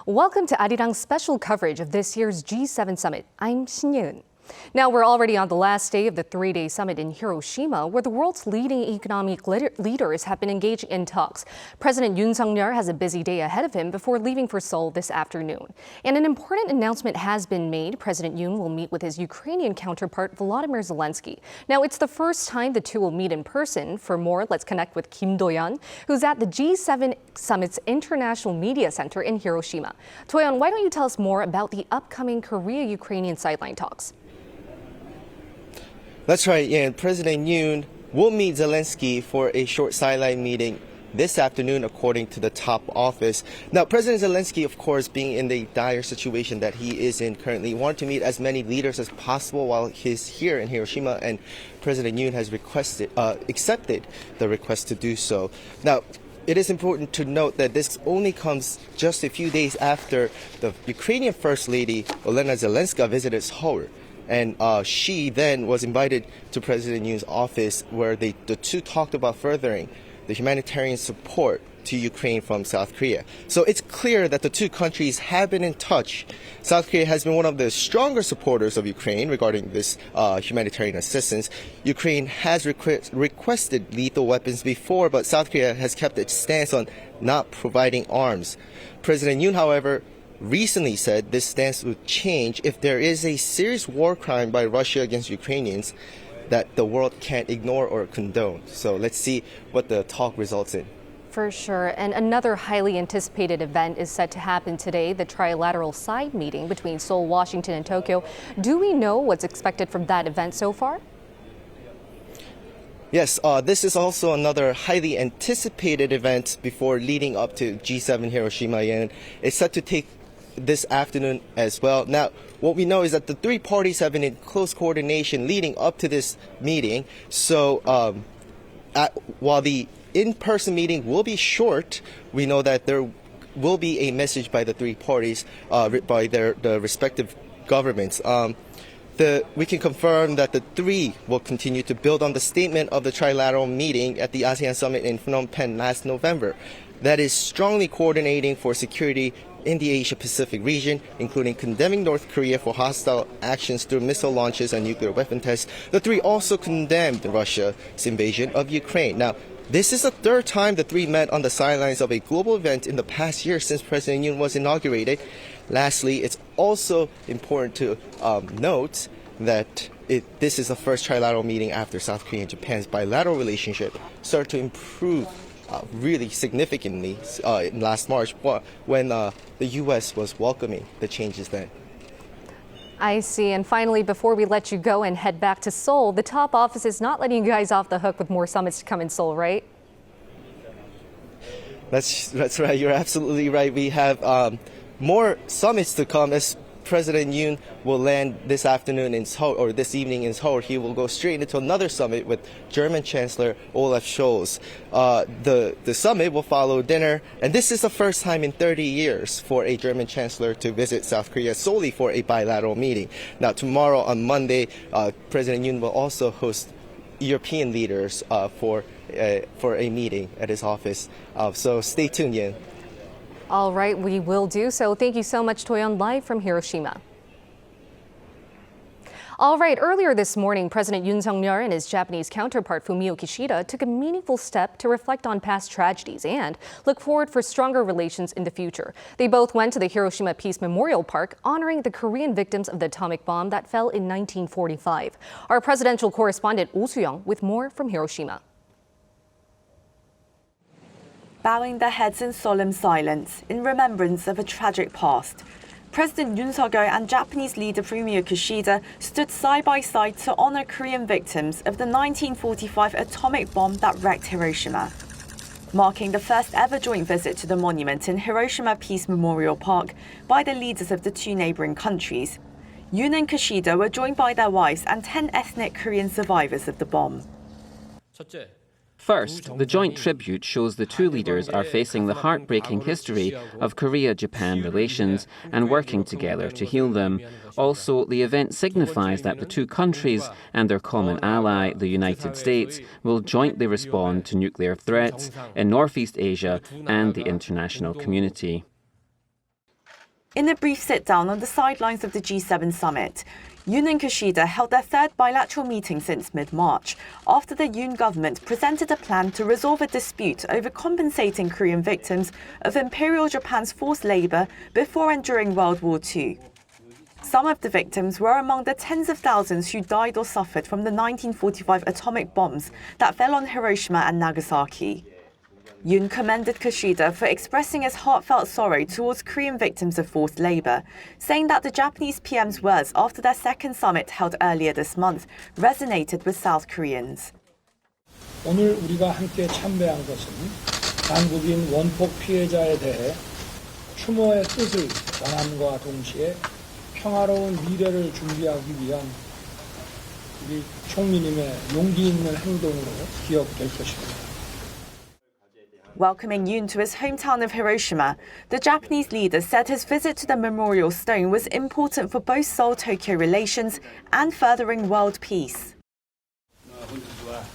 Welcome to Arirang's special coverage of this year's G7 summit. I'm Yoon. Now, we're already on the last day of the three-day summit in Hiroshima, where the world's leading economic leaders have been engaging in talks. President Yoon has a busy day ahead of him before leaving for Seoul this afternoon. And an important announcement has been made. President Yoon will meet with his Ukrainian counterpart, Volodymyr Zelenskyy. Now, it's the first time the two will meet in person. For more, let's connect with Kim Do-yeon, who's at the G7 Summit's International Media Center in Hiroshima. Do-yeon, why don't you tell us more about the upcoming Korea-Ukrainian sideline talks? That's right, yeah. President Yoon will meet Zelenskyy for a short sideline meeting this afternoon, according to the top office. Now, President Zelenskyy, of course, being in the dire situation that he is in currently, wanted to meet as many leaders as possible while he's here in Hiroshima, and President Yoon has accepted the request to do so. Now, it is important to note that this only comes just a few days after the Ukrainian First Lady, Olena Zelenska, visited Seoul. And she then was invited to President Yoon's office, where the two talked about furthering the humanitarian support to Ukraine from South Korea. So it's clear that the two countries have been in touch. South Korea has been one of the stronger supporters of Ukraine regarding this humanitarian assistance. Ukraine has requested lethal weapons before, but South Korea has kept its stance on not providing arms. President Yoon, however, recently said this stance would change if there is a serious war crime by Russia against Ukrainians that the world can't ignore or condone. So let's see what the talk results in. For sure. And another highly anticipated event is set to happen today, the trilateral side meeting between Seoul, Washington, and Tokyo. Do we know what's expected from that event so far? Yes, this is also another highly anticipated event before leading up to G7 Hiroshima, and it's set to take this afternoon as well. Now, what we know is that the three parties have been in close coordination leading up to this meeting. So while the in-person meeting will be short, we know that there will be a message by the three parties, by their respective governments. We can confirm that the three will continue to build on the statement of the trilateral meeting at the ASEAN summit in Phnom Penh last November. That is strongly coordinating for security in the Asia-Pacific region, including condemning North Korea for hostile actions through missile launches and nuclear weapon tests. The three also condemned Russia's invasion of Ukraine. Now, this is the third time the three met on the sidelines of a global event in the past year since President Yoon was inaugurated. Lastly, it's also important to note that this is the first trilateral meeting after South Korea and Japan's bilateral relationship started to improve really significantly last March when the U.S. was welcoming the changes then. I see. And finally, before we let you go and head back to Seoul, the top office is not letting you guys off the hook with more summits to come in Seoul, right? That's right. You're absolutely right. We have more summits to come. As President Yoon will land this afternoon in Seoul, or this evening in Seoul, he will go straight into another summit with German Chancellor Olaf Scholz. The summit will follow dinner, and this is the first time in 30 years for a German Chancellor to visit South Korea solely for a bilateral meeting. Now, tomorrow on Monday, President Yoon will also host European leaders for a meeting at his office. So stay tuned, Yin. All right, we will do so. Thank you so much, Do-yeon, live from Hiroshima. All right, earlier this morning, President Yoon and his Japanese counterpart Fumio Kishida took a meaningful step to reflect on past tragedies and look forward for stronger relations in the future. They both went to the Hiroshima Peace Memorial Park, honoring the Korean victims of the atomic bomb that fell in 1945. Our presidential correspondent Oh Soo-young with more from Hiroshima. Bowing their heads in solemn silence in remembrance of a tragic past, President Yoon and Japanese leader Fumio Kishida stood side by side to honor Korean victims of the 1945 atomic bomb that wrecked Hiroshima, marking the first ever joint visit to the monument in Hiroshima Peace Memorial Park by the leaders of the two neighboring countries. Yoon and Kishida were joined by their wives and 10 ethnic Korean survivors of the bomb. First, the joint tribute shows the two leaders are facing the heartbreaking history of Korea-Japan relations and working together to heal them. Also, the event signifies that the two countries and their common ally, the United States, will jointly respond to nuclear threats in Northeast Asia and the international community. In a brief sit-down on the sidelines of the G7 summit, Yoon and Kishida held their third bilateral meeting since mid-March, after the Yoon government presented a plan to resolve a dispute over compensating Korean victims of Imperial Japan's forced labor before and during World War II. Some of the victims were among the tens of thousands who died or suffered from the 1945 atomic bombs that fell on Hiroshima and Nagasaki. Yoon commended Kishida for expressing his heartfelt sorrow towards Korean victims of forced labor, saying that the Japanese PM's words after their second summit held earlier this month resonated with South Koreans. 오늘 우리가 함께 참배한 것은 한국인 원폭 피해자에 대해 추모의 뜻을 전함과 동시에 평화로운 미래를 준비하기 위한 우리 총리님의 용기 있는 행동으로 기억될 것입니다. Welcoming Yoon to his hometown of Hiroshima, the Japanese leader said his visit to the memorial stone was important for both Seoul-Tokyo relations and furthering world peace.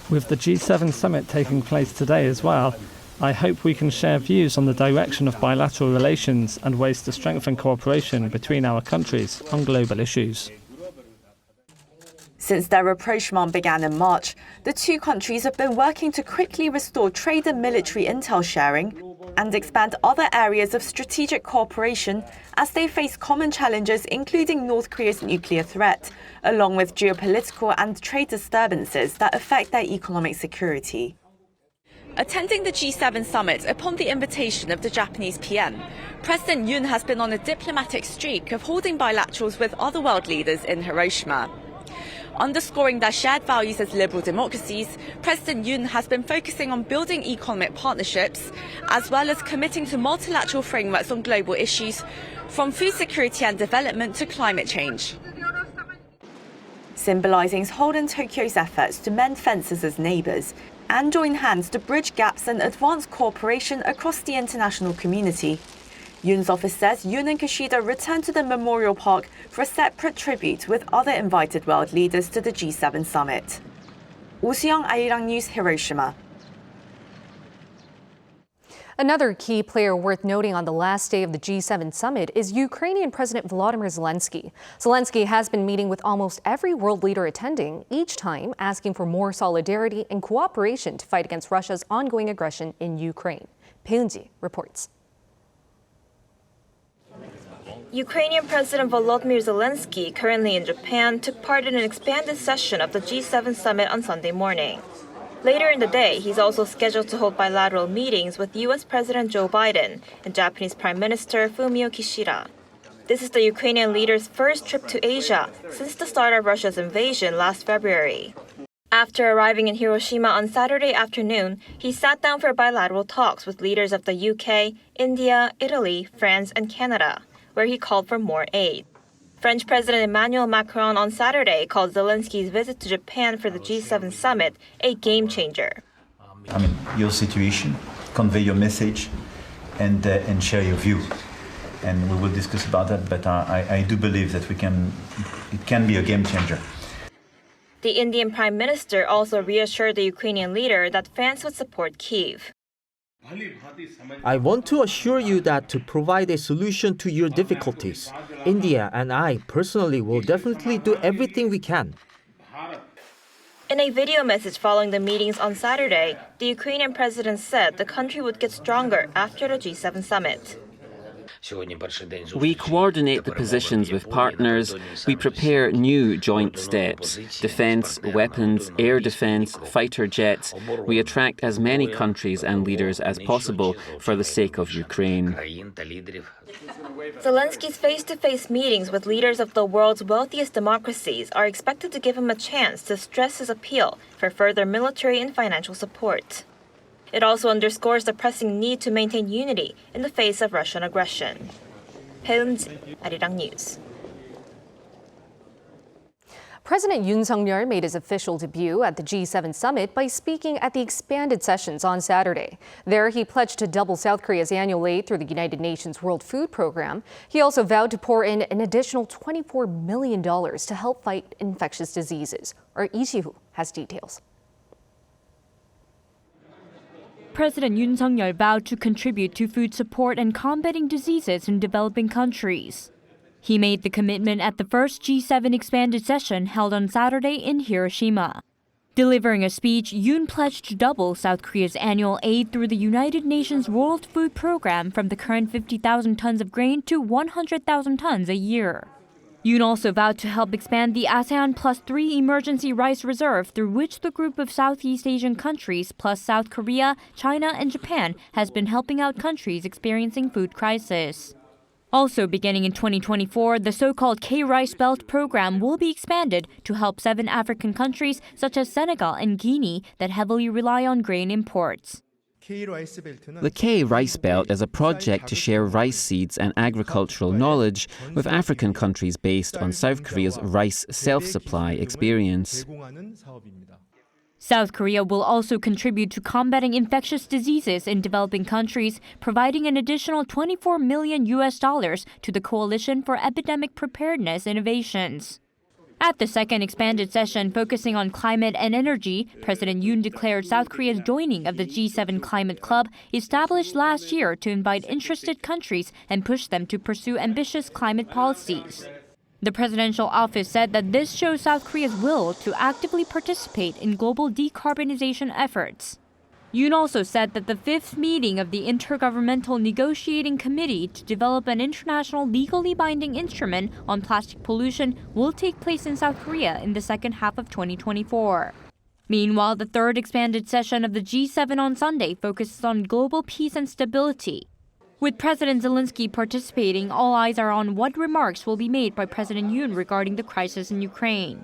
With the G7 summit taking place today as well, I hope we can share views on the direction of bilateral relations and ways to strengthen cooperation between our countries on global issues. Since their rapprochement began in March, the two countries have been working to quickly restore trade and military intel sharing and expand other areas of strategic cooperation as they face common challenges including North Korea's nuclear threat, along with geopolitical and trade disturbances that affect their economic security. Attending the G7 summit upon the invitation of the Japanese PM, President Yoon has been on a diplomatic streak of holding bilaterals with other world leaders in Hiroshima. Underscoring their shared values as liberal democracies, President Yoon has been focusing on building economic partnerships, as well as committing to multilateral frameworks on global issues, from food security and development to climate change. Symbolizing Seoul and Tokyo's efforts to mend fences as neighbors and join hands to bridge gaps and advance cooperation across the international community, Yoon's office says Yoon and Kishida returned to the Memorial Park for a separate tribute with other invited world leaders to the G7 summit. Seoul, Arirang News, Hiroshima. Another key player worth noting on the last day of the G7 summit is Ukrainian President Volodymyr Zelenskyy. Zelenskyy has been meeting with almost every world leader attending, each time asking for more solidarity and cooperation to fight against Russia's ongoing aggression in Ukraine. Peunji reports. Ukrainian President Volodymyr Zelenskyy, currently in Japan, took part in an expanded session of the G7 summit on Sunday morning. Later in the day, he's also scheduled to hold bilateral meetings with U.S. President Joe Biden and Japanese Prime Minister Fumio Kishida. This is the Ukrainian leader's first trip to Asia since the start of Russia's invasion last February. After arriving in Hiroshima on Saturday afternoon, he sat down for bilateral talks with leaders of the UK, India, Italy, France, and Canada, where he called for more aid. French President Emmanuel Macron on Saturday called Zelensky's visit to Japan for the G7 summit a game changer. Your situation, convey your message, and share your view. And we will discuss about that, but I do believe that it can be a game changer. The Indian Prime Minister also reassured the Ukrainian leader that France would support Kyiv. I want to assure you that to provide a solution to your difficulties, India and I personally will definitely do everything we can. In a video message following the meetings on Saturday, the Ukrainian president said the country would get stronger after the G7 summit. We coordinate the positions with partners. We prepare new joint steps: defence, weapons, air defence, fighter jets. We attract as many countries and leaders as possible for the sake of Ukraine. Zelensky's face-to-face meetings with leaders of the world's wealthiest democracies are expected to give him a chance to stress his appeal for further military and financial support. It also underscores the pressing need to maintain unity in the face of Russian aggression. Peunji, Arirang News. President Yoon Suk-yeol made his official debut at the G7 summit by speaking at the expanded sessions on Saturday. There, he pledged to double South Korea's annual aid through the United Nations World Food Program. He also vowed to pour in an additional $24 million to help fight infectious diseases. Our Lee Si-hoo has details. President Yoon Suk-yeol vowed to contribute to food support and combating diseases in developing countries. He made the commitment at the first G7 expanded session held on Saturday in Hiroshima. Delivering a speech, Yoon pledged to double South Korea's annual aid through the United Nations World Food Program from the current 50,000 tons of grain to 100,000 tons a year. Yoon also vowed to help expand the ASEAN +3 emergency rice reserve through which the group of Southeast Asian countries plus South Korea, China, and Japan has been helping out countries experiencing food crisis. Also beginning in 2024, the so-called K-Rice Belt program will be expanded to help 7 African countries such as Senegal and Guinea that heavily rely on grain imports. The K-Rice Belt is a project to share rice seeds and agricultural knowledge with African countries based on South Korea's rice self-supply experience. South Korea will also contribute to combating infectious diseases in developing countries, providing an additional $24 million to the Coalition for Epidemic Preparedness Innovations. At the second expanded session focusing on climate and energy, President Yoon declared South Korea's joining of the G7 Climate Club, established last year to invite interested countries and push them to pursue ambitious climate policies. The presidential office said that this shows South Korea's will to actively participate in global decarbonization efforts. Yoon also said that the 5th meeting of the Intergovernmental Negotiating Committee to develop an international legally binding instrument on plastic pollution will take place in South Korea in the second half of 2024. Meanwhile, the third expanded session of the G7 on Sunday focuses on global peace and stability. With President Zelenskyy participating, all eyes are on what remarks will be made by President Yoon regarding the crisis in Ukraine.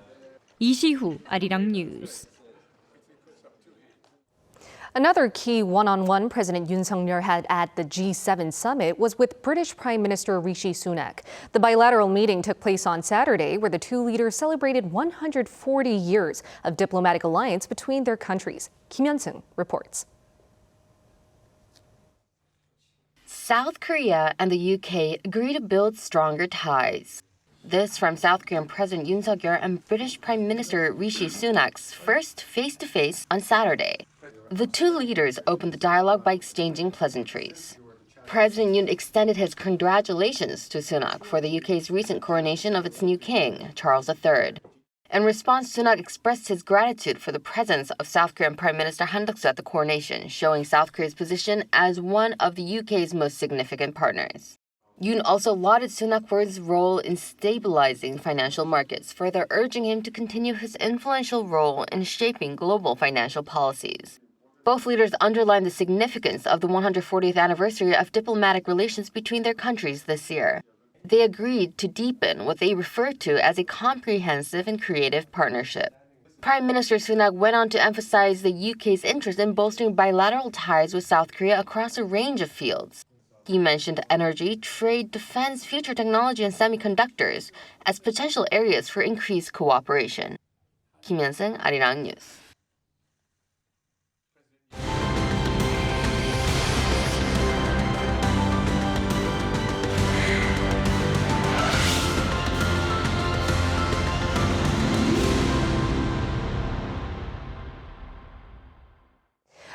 Lee Si-hoo, Arirang News. Another key one-on-one President Yoon Suk-yeol had at the G7 summit was with British Prime Minister Rishi Sunak. The bilateral meeting took place on Saturday, where the two leaders celebrated 140 years of diplomatic alliance between their countries. Kim Hyun-sung reports. South Korea and the UK agree to build stronger ties. This from South Korean President Yoon Suk-yeol and British Prime Minister Rishi Sunak's first face-to-face on Saturday. The two leaders opened the dialogue by exchanging pleasantries. President Yoon extended his congratulations to Sunak for the UK's recent coronation of its new king, Charles III. In response, Sunak expressed his gratitude for the presence of South Korean Prime Minister Han Duck-soo at the coronation, showing South Korea's position as one of the UK's most significant partners. Yoon also lauded Sunak for his role in stabilizing financial markets, further urging him to continue his influential role in shaping global financial policies. Both leaders underlined the significance of the 140th anniversary of diplomatic relations between their countries this year. They agreed to deepen what they referred to as a comprehensive and creative partnership. Prime Minister Sunak went on to emphasize the UK's interest in bolstering bilateral ties with South Korea across a range of fields. He mentioned energy, trade, defense, future technology, and semiconductors as potential areas for increased cooperation. Kim Hyun-sung, Arirang News.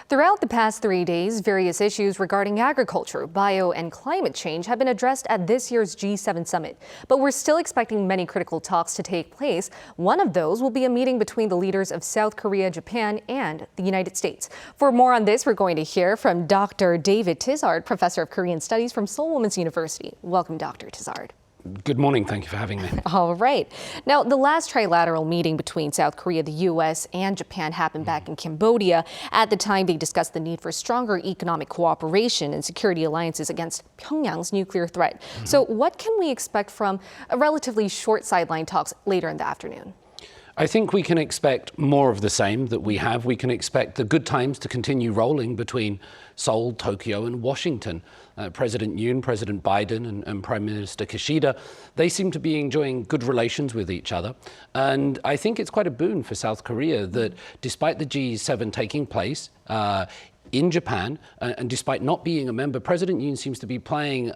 Throughout the past 3 days, various issues regarding agriculture, bio, and climate change have been addressed at this year's G7 summit. But we're still expecting many critical talks to take place. One of those will be a meeting between the leaders of South Korea, Japan, and the United States. For more on this, we're going to hear from Dr. David Tizard, Professor of Korean Studies from Seoul Women's University. Welcome, Dr. Tizard. Good morning. Thank you for having me. All right. Now, the last trilateral meeting between South Korea, the U.S., and Japan happened back in Cambodia. At the time, they discussed the need for stronger economic cooperation and security alliances against Pyongyang's nuclear threat. So what can we expect from a relatively short sideline talks later in the afternoon? I think we can expect more of the same that we have. We can expect the good times to continue rolling between Seoul, Tokyo, and Washington. President Yoon, President Biden, and Prime Minister Kishida, they seem to be enjoying good relations with each other. And I think it's quite a boon for South Korea that despite the G7 taking place in Japan, and despite not being a member, President Yoon seems to be playing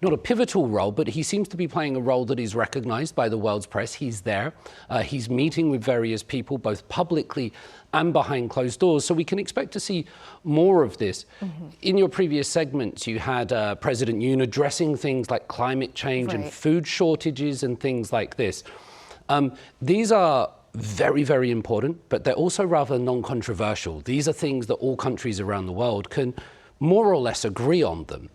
not a pivotal role, but he seems to be playing a role that is recognized by the world's press. He's there. He's meeting with various people, both publicly and behind closed doors. So we can expect to see more of this. In your previous segments, you had President Yoon addressing things like climate change and food shortages and things like this. These are very, very important, but they're also rather non-controversial. These are things that all countries around the world can more or less agree on them.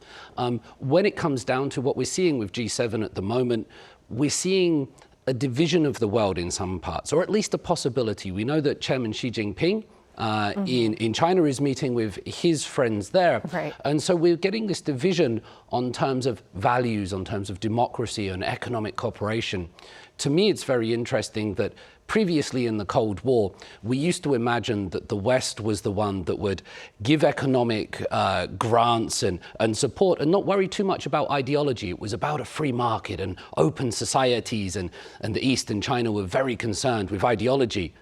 When it comes down to what we're seeing with G7 at the moment, we're seeing a division of the world in some parts, or at least a possibility. We know that Chairman Xi Jinping in China is meeting with his friends there. And so we're getting this division on terms of values, on terms of democracy and economic cooperation. To me, it's very interesting that previously in the Cold War, we used to imagine that the West was the one that would give economic grants and support and not worry too much about ideology. It was about a free market and open societies, and the East and China were very concerned with ideology.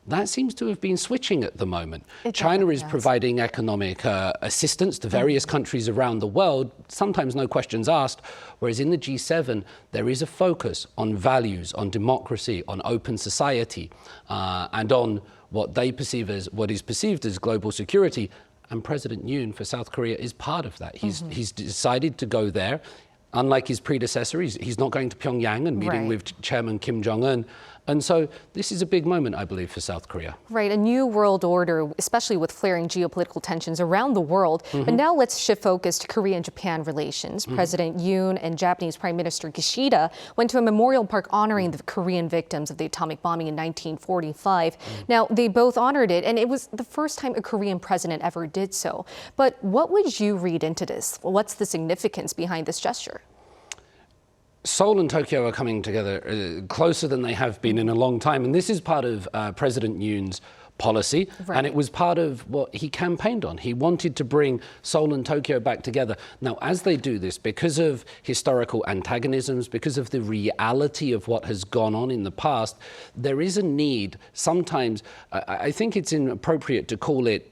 That seems to have been switching at the moment. China is providing economic assistance to various countries around the world, sometimes no questions asked, whereas in the G7, there is a focus on values, on democracy, on open society, and on what they perceive as, what is perceived as global security. And President Yoon for South Korea is part of that. He's decided to go there. Unlike his predecessor, he's not going to Pyongyang and meeting with Chairman Kim Jong-un. And so this is a big moment, I believe, for South Korea. Right, a new world order, especially with flaring geopolitical tensions around the world. But now let's shift focus to Korea and Japan relations. President Yoon and Japanese Prime Minister Kishida went to a memorial park honoring the Korean victims of the atomic bombing in 1945. Now, they both honored it, and it was the first time a Korean president ever did so. But what would you read into this? What's the significance behind this gesture? Seoul and Tokyo are coming together closer than they have been in a long time. And this is part of President Yoon's policy. And it was part of what he campaigned on. He wanted to bring Seoul and Tokyo back together. Now, as they do this, because of historical antagonisms, because of the reality of what has gone on in the past, there is a need sometimes, I think it's inappropriate to call it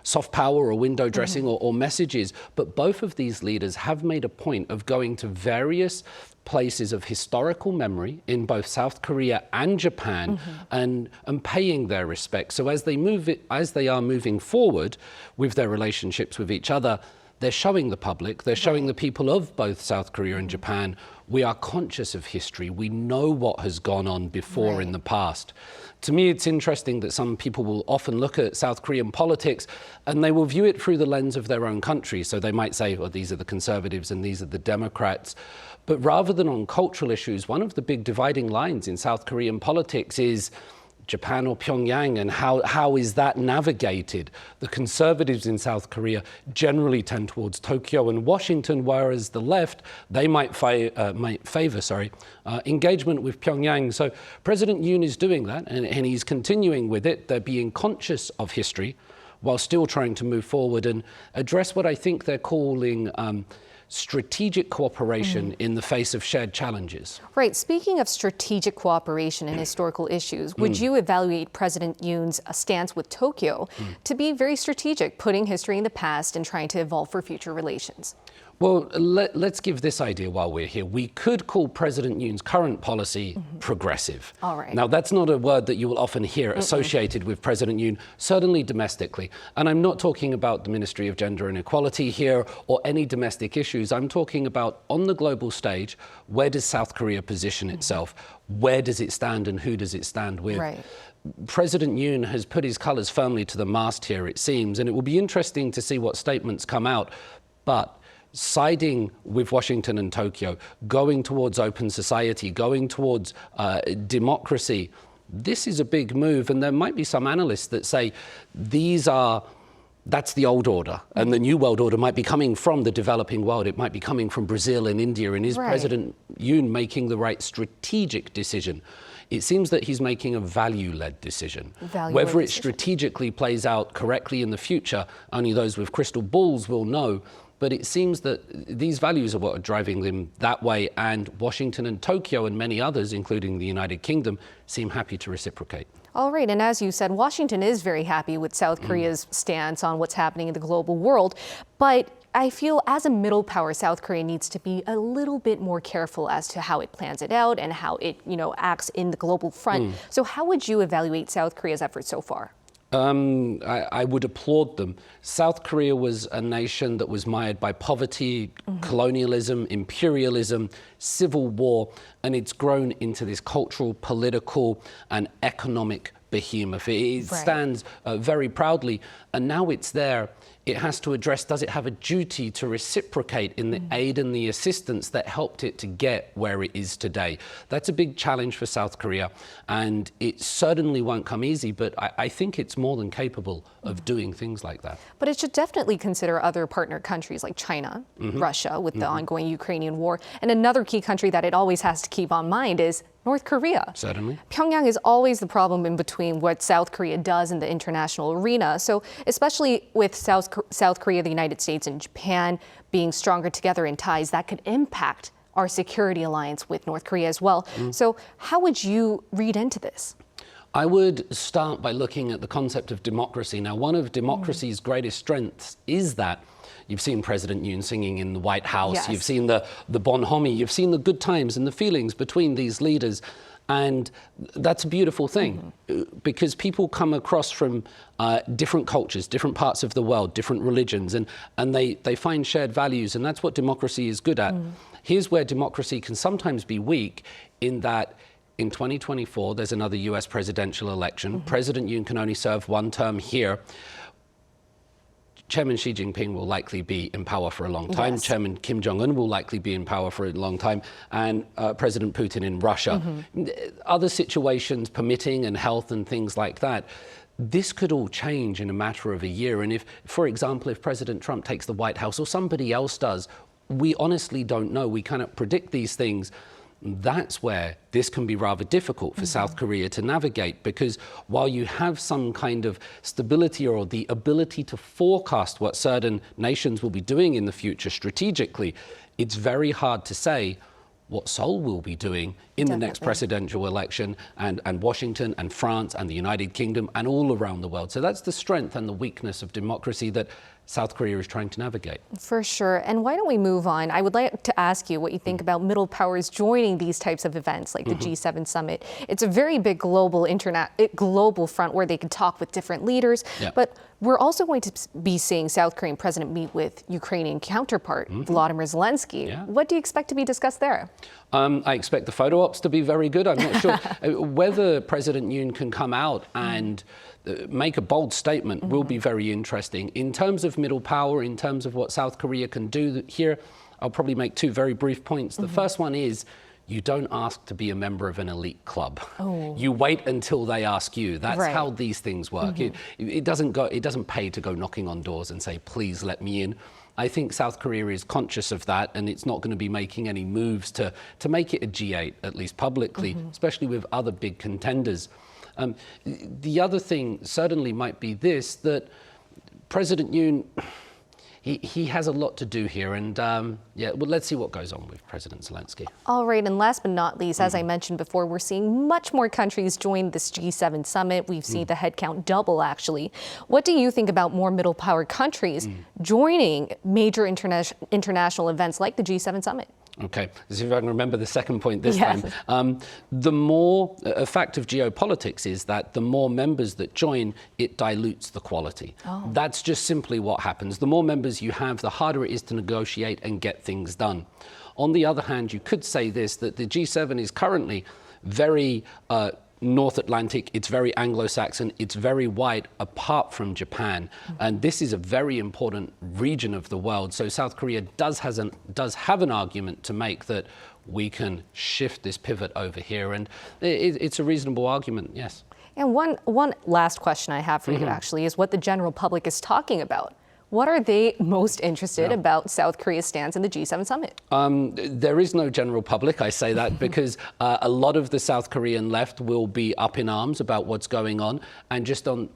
soft power or window dressing or messages, but both of these leaders have made a point of going to various places of historical memory in both South Korea and Japan and paying their respects. So as they are moving forward with their relationships with each other, they're showing the public, they're showing the people of both South Korea and Japan, we are conscious of history. We know what has gone on before in the past. To me, it's interesting that some people will often look at South Korean politics and they will view it through the lens of their own country. So they might say, well, these are the conservatives and these are the Democrats. But rather than on cultural issues, one of the big dividing lines in South Korean politics is Japan or Pyongyang, and how is that navigated? The conservatives in South Korea generally tend towards Tokyo and Washington, whereas the left, they might favor engagement with Pyongyang. So President Yoon is doing that, and he's continuing with it. They're being conscious of history while still trying to move forward and address what I think they're calling strategic cooperation in the face of shared challenges. Right. Speaking of strategic cooperation and historical issues, would you evaluate President Yoon's stance with Tokyo to be very strategic, putting history in the past and trying to evolve for future relations? Well, let's give this idea while we're here. We could call President Yoon's current policy progressive. All right. Now, that's not a word that you will often hear associated with President Yoon, certainly domestically. And I'm not talking about the Ministry of Gender and Equality here or any domestic issues. I'm talking about on the global stage, where does South Korea position itself? Where does it stand and who does it stand with? Right. President Yoon has put his colours firmly to the mast here, it seems, and it will be interesting to see what statements come out. But siding with Washington and Tokyo, going towards open society, going towards democracy, this is a big move. And there might be some analysts that say that's the old order, and the new world order might be coming from the developing world. It might be coming from Brazil and India. And is President Yoon making the right strategic decision? It seems that he's making a value-led decision. Whether it strategically plays out correctly in the future, only those with crystal balls will know. But it seems that these values are what are driving them that way, and Washington and Tokyo and many others, including the United Kingdom, seem happy to reciprocate. All right, and as you said, Washington is very happy with South Korea's stance on what's happening in the global world. But I feel as a middle power, South Korea needs to be a little bit more careful as to how it plans it out and how it, acts in the global front. So how would you evaluate South Korea's efforts so far? I would applaud them. South Korea was a nation that was mired by poverty, colonialism, imperialism, civil war, and it's grown into this cultural, political, and economic behemoth. It stands very proudly, and now it's there. It has to address, does it have a duty to reciprocate in the aid and the assistance that helped it to get where it is today? That's a big challenge for South Korea, and it certainly won't come easy, but I think it's more than capable of doing things like that. But it should definitely consider other partner countries like China, Russia, with the ongoing Ukrainian war, and another key country that it always has to keep on mind is North Korea. Certainly. Pyongyang is always the problem in between what South Korea does in the international arena. So especially with South Korea, the United States, and Japan being stronger together in ties, that could impact our security alliance with North Korea as well. So how would you read into this? I would start by looking at the concept of democracy. Now, one of democracy's greatest strengths is that you've seen President Yoon singing in the White House, you've seen the bonhomie, you've seen the good times and the feelings between these leaders. And that's a beautiful thing because people come across from different cultures, different parts of the world, different religions, and they find shared values, and that's what democracy is good at. Here's where democracy can sometimes be weak in that in 2024, there's another US presidential election. President Yoon can only serve one term here. Chairman Xi Jinping will likely be in power for a long time. Chairman Kim Jong-un will likely be in power for a long time, and President Putin in Russia. Other situations permitting and health and things like that, this could all change in a matter of a year. And if, for example, if President Trump takes the White House or somebody else does, we honestly don't know. We cannot predict these things. That's where this can be rather difficult for South Korea to navigate, because while you have some kind of stability or the ability to forecast what certain nations will be doing in the future strategically, it's very hard to say what Seoul will be doing in the next presidential election, and Washington and France and the United Kingdom and all around the world. So that's the strength and the weakness of democracy that South Korea is trying to navigate. For sure. And why don't we move on? I would like to ask you what you think about middle powers joining these types of events like the G7 summit. It's a very big global front where they can talk with different leaders. But we're also going to be seeing South Korean president meet with Ukrainian counterpart Volodymyr Zelenskyy. What do you expect to be discussed there? I expect the photo ops to be very good. I'm not sure whether President Yoon can come out and make a bold statement will be very interesting. In terms of middle power, in terms of what South Korea can do here, I'll probably make two very brief points. The first one is you don't ask to be a member of an elite club. You wait until they ask you. That's how these things work. It doesn't pay to go knocking on doors and say, please let me in. I think South Korea is conscious of that, and it's not going to be making any moves to make it a G8, at least publicly, especially with other big contenders. The other thing certainly might be this, that President Yoon, he has a lot to do here, and let's see what goes on with President Zelenskyy. All right, and last but not least, as I mentioned before, we're seeing much more countries join this G7 summit. We've seen the headcount double, actually. What do you think about more middle power countries joining major international events like the G7 summit? Okay, let's see if I can remember the second point this time. A fact of geopolitics is that the more members that join, it dilutes the quality. That's just simply what happens. The more members you have, the harder it is to negotiate and get things done. On the other hand, you could say this, that the G7 is currently very North Atlantic, it's very Anglo-Saxon, it's very white apart from Japan. And this is a very important region of the world. So South Korea does have an argument to make that we can shift this pivot over here. And it's a reasonable argument, yes. And one last question I have for you actually is what the general public is talking about. What are they most interested about South Korea's stance in the G7 summit? There is no general public, I say that, because a lot of the South Korean left will be up in arms about what's going on, and just in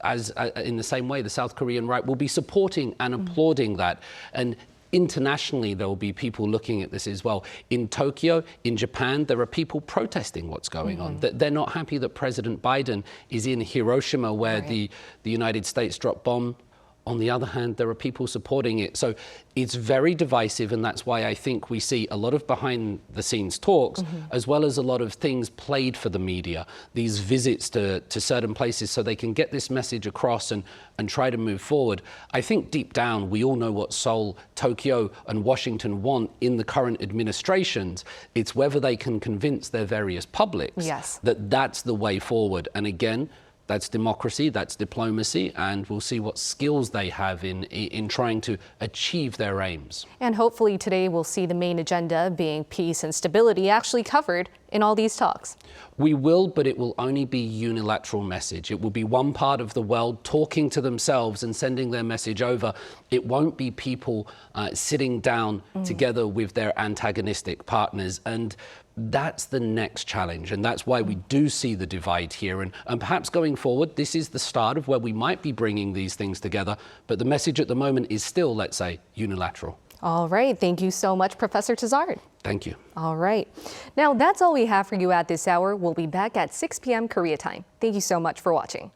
the same way, the South Korean right will be supporting and applauding that. And internationally, there will be people looking at this as well. In Tokyo, in Japan, there are people protesting what's going on. They're not happy that President Biden is in Hiroshima, where the United States dropped bomb On the other hand, there are people supporting it. So it's very divisive, and that's why I think we see a lot of behind-the-scenes talks, as well as a lot of things played for the media, these visits to certain places so they can get this message across and try to move forward. I think deep down, we all know what Seoul, Tokyo, and Washington want in the current administrations. It's whether they can convince their various publics that that's the way forward. And again, that's democracy, that's diplomacy, and we'll see what skills they have in trying to achieve their aims. And hopefully today we'll see the main agenda being peace and stability actually covered in all these talks. We will, but it will only be unilateral message. It will be one part of the world talking to themselves and sending their message over. It won't be people sitting down together with their antagonistic partners. And that's the next challenge, and that's why we do see the divide here. And perhaps going forward, this is the start of where we might be bringing these things together, but the message at the moment is still, let's say, unilateral. All right. Thank you so much, Professor Tazard. Thank you. All right. Now, that's all we have for you at this hour. We'll be back at 6 p.m. Korea time. Thank you so much for watching.